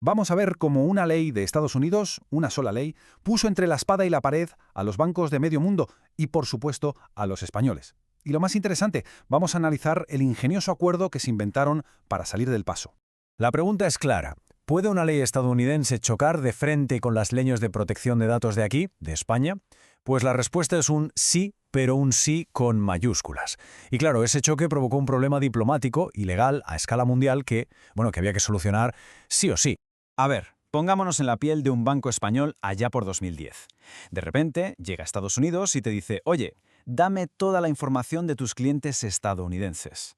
Vamos a ver cómo una ley de Estados Unidos, una sola ley, puso entre la espada y la pared a los bancos de medio mundo y, por supuesto, a los españoles. Y lo más interesante, vamos a analizar el ingenioso acuerdo que se inventaron para salir del paso. La pregunta es clara. ¿Puede una ley estadounidense chocar de frente con las leyes de protección de datos de aquí, de España? Pues la respuesta es un sí, pero un sí con mayúsculas. Y claro, ese choque provocó un problema diplomático y legal a escala mundial que había que solucionar sí o sí. A ver, pongámonos en la piel de un banco español allá por 2010. De repente llega a Estados Unidos y te dice, oye, dame toda la información de tus clientes estadounidenses.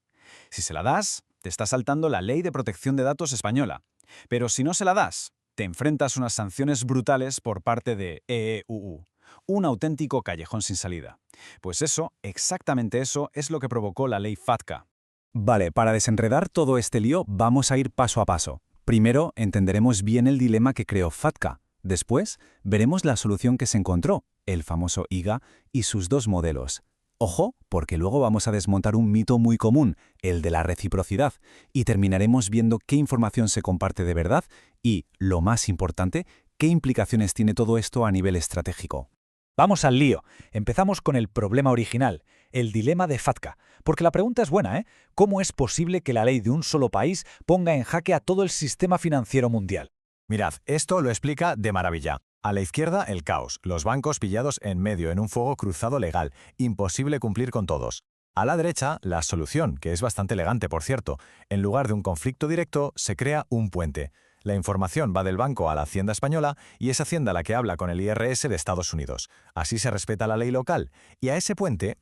Si se la das, te está saltando la Ley de Protección de Datos española. Pero si no se la das, te enfrentas a unas sanciones brutales por parte de EEUU. Un auténtico callejón sin salida. Pues eso, exactamente eso, es lo que provocó la ley FATCA. Vale, para desenredar todo este lío vamos a ir paso a paso. Primero, entenderemos bien el dilema que creó FATCA. Después, veremos la solución que se encontró, el famoso IGA y sus dos modelos. Ojo, porque luego vamos a desmontar un mito muy común, el de la reciprocidad, y terminaremos viendo qué información se comparte de verdad y, lo más importante, qué implicaciones tiene todo esto a nivel estratégico. Vamos al lío. Empezamos con el problema original, el dilema de FATCA. Porque la pregunta es buena, ¿eh? ¿Cómo es posible que la ley de un solo país ponga en jaque a todo el sistema financiero mundial? Mirad, esto lo explica de maravilla. A la izquierda, el caos, los bancos pillados en medio en un fuego cruzado legal, imposible cumplir con todos. A la derecha, la solución, que es bastante elegante, por cierto. En lugar de un conflicto directo, se crea un puente. La información va del banco a la Hacienda española y es Hacienda la que habla con el IRS de Estados Unidos. Así se respeta la ley local. Y a ese puente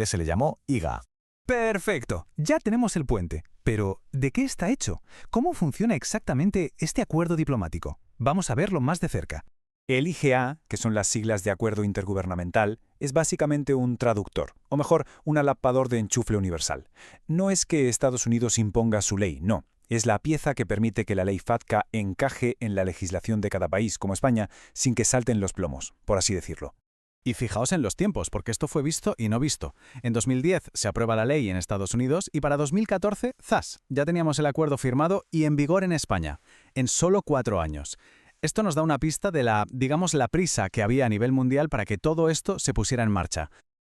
se le llamó IGA. Perfecto, ya tenemos el puente. Pero, ¿de qué está hecho? ¿Cómo funciona exactamente este acuerdo diplomático? Vamos a verlo más de cerca. El IGA, que son las siglas de Acuerdo Intergubernamental, es básicamente un traductor, o mejor, un alapador de enchufle universal. No es que Estados Unidos imponga su ley, no. Es la pieza que permite que la ley FATCA encaje en la legislación de cada país, como España, sin que salten los plomos, por así decirlo. Y fijaos en los tiempos, porque esto fue visto y no visto. En 2010 se aprueba la ley en Estados Unidos y para 2014, ¡zas!, ya teníamos el acuerdo firmado y en vigor en España, en solo 4 años. Esto nos da una pista de la prisa que había a nivel mundial para que todo esto se pusiera en marcha.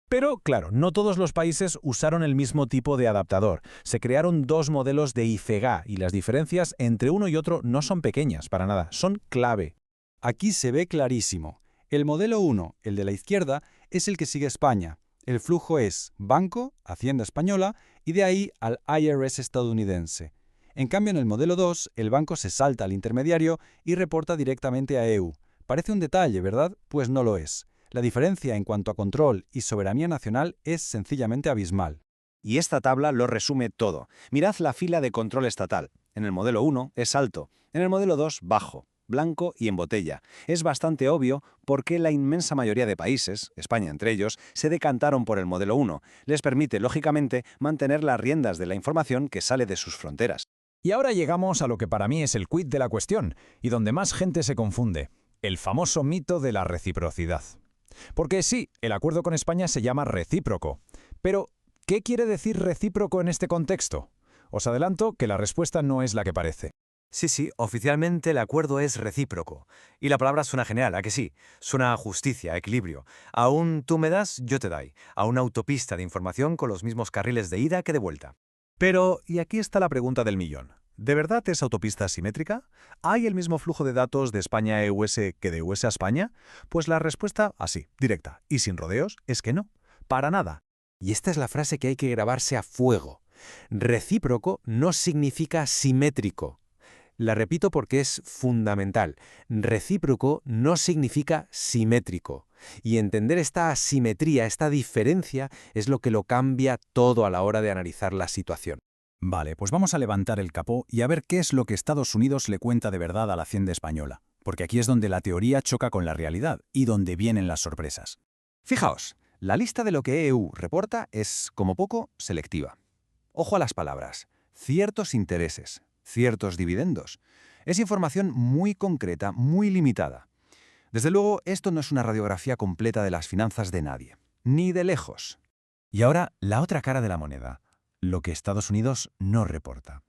Pero, claro, no todos los países usaron el mismo tipo de adaptador. Se crearon dos modelos de IFEGA y las diferencias entre uno y otro no son pequeñas, para nada, son clave. Aquí se ve clarísimo. El modelo 1, el de la izquierda, es el que sigue España. El flujo es banco, Hacienda española, y de ahí al IRS estadounidense. En cambio, en el modelo 2, el banco se salta al intermediario y reporta directamente a EU. Parece un detalle, ¿verdad? Pues no lo es. La diferencia en cuanto a control y soberanía nacional es sencillamente abismal. Y esta tabla lo resume todo. Mirad la fila de control estatal. En el modelo 1 es alto, en el modelo 2 bajo, blanco y en botella. Es bastante obvio por qué la inmensa mayoría de países, España entre ellos, se decantaron por el modelo 1. Les permite, lógicamente, mantener las riendas de la información que sale de sus fronteras. Y ahora llegamos a lo que para mí es el quid de la cuestión, y donde más gente se confunde, el famoso mito de la reciprocidad. Porque sí, el acuerdo con España se llama recíproco. Pero, ¿qué quiere decir recíproco en este contexto? Os adelanto que la respuesta no es la que parece. Sí, oficialmente el acuerdo es recíproco. Y la palabra suena genial, ¿a que sí? Suena a justicia, a equilibrio. A un tú me das, yo te doy. A una autopista de información con los mismos carriles de ida que de vuelta. Pero, y aquí está la pregunta del millón. ¿De verdad es autopista simétrica? ¿Hay el mismo flujo de datos de España a US que de US a España? Pues la respuesta, así, directa y sin rodeos, es que no. Para nada. Y esta es la frase que hay que grabarse a fuego. Recíproco no significa simétrico. La repito porque es fundamental. Recíproco no significa simétrico. Y entender esta asimetría, esta diferencia, es lo que lo cambia todo a la hora de analizar la situación. Vale, pues vamos a levantar el capó y a ver qué es lo que Estados Unidos le cuenta de verdad a la Hacienda española. Porque aquí es donde la teoría choca con la realidad y donde vienen las sorpresas. Fijaos, la lista de lo que EU reporta es, como poco, selectiva. Ojo a las palabras. Ciertos intereses, ciertos dividendos. Es información muy concreta, muy limitada. Desde luego, esto no es una radiografía completa de las finanzas de nadie. Ni de lejos. Y ahora, la otra cara de la moneda. Lo que Estados Unidos no reporta.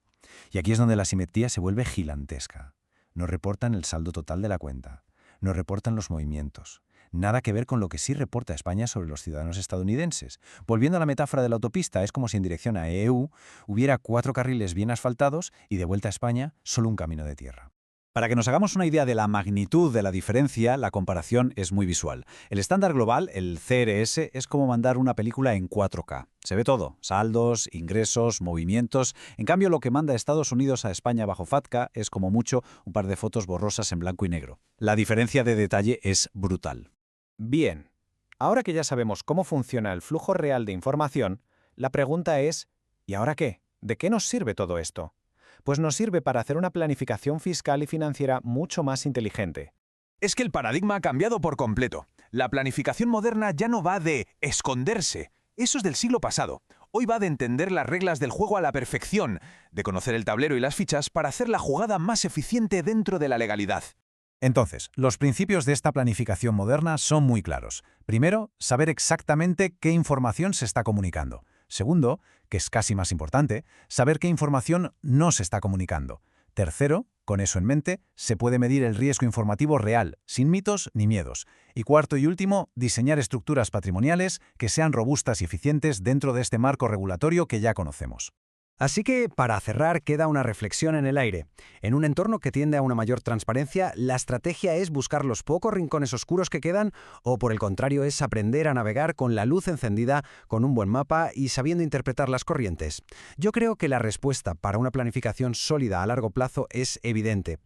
Y aquí es donde la simetría se vuelve gigantesca. No reportan el saldo total de la cuenta. No reportan los movimientos. Nada que ver con lo que sí reporta España sobre los ciudadanos estadounidenses. Volviendo a la metáfora de la autopista, es como si en dirección a EU hubiera 4 carriles bien asfaltados y de vuelta a España solo un camino de tierra. Para que nos hagamos una idea de la magnitud de la diferencia, la comparación es muy visual. El estándar global, el CRS, es como mandar una película en 4K. Se ve todo, saldos, ingresos, movimientos. En cambio, lo que manda Estados Unidos a España bajo FATCA es como mucho un par de fotos borrosas en blanco y negro. La diferencia de detalle es brutal. Bien, ahora que ya sabemos cómo funciona el flujo real de información, la pregunta es, ¿y ahora qué? ¿De qué nos sirve todo esto? Pues nos sirve para hacer una planificación fiscal y financiera mucho más inteligente. Es que el paradigma ha cambiado por completo. La planificación moderna ya no va de esconderse. Eso es del siglo pasado. Hoy va de entender las reglas del juego a la perfección, de conocer el tablero y las fichas para hacer la jugada más eficiente dentro de la legalidad. Entonces, los principios de esta planificación moderna son muy claros. Primero, saber exactamente qué información se está comunicando. Segundo, que es casi más importante, saber qué información no se está comunicando. Tercero, con eso en mente, se puede medir el riesgo informativo real, sin mitos ni miedos. Y cuarto y último, diseñar estructuras patrimoniales que sean robustas y eficientes dentro de este marco regulatorio que ya conocemos. Así que, para cerrar, queda una reflexión en el aire. En un entorno que tiende a una mayor transparencia, ¿la estrategia es buscar los pocos rincones oscuros que quedan o, por el contrario, es aprender a navegar con la luz encendida, con un buen mapa y sabiendo interpretar las corrientes? Yo creo que la respuesta para una planificación sólida a largo plazo es evidente.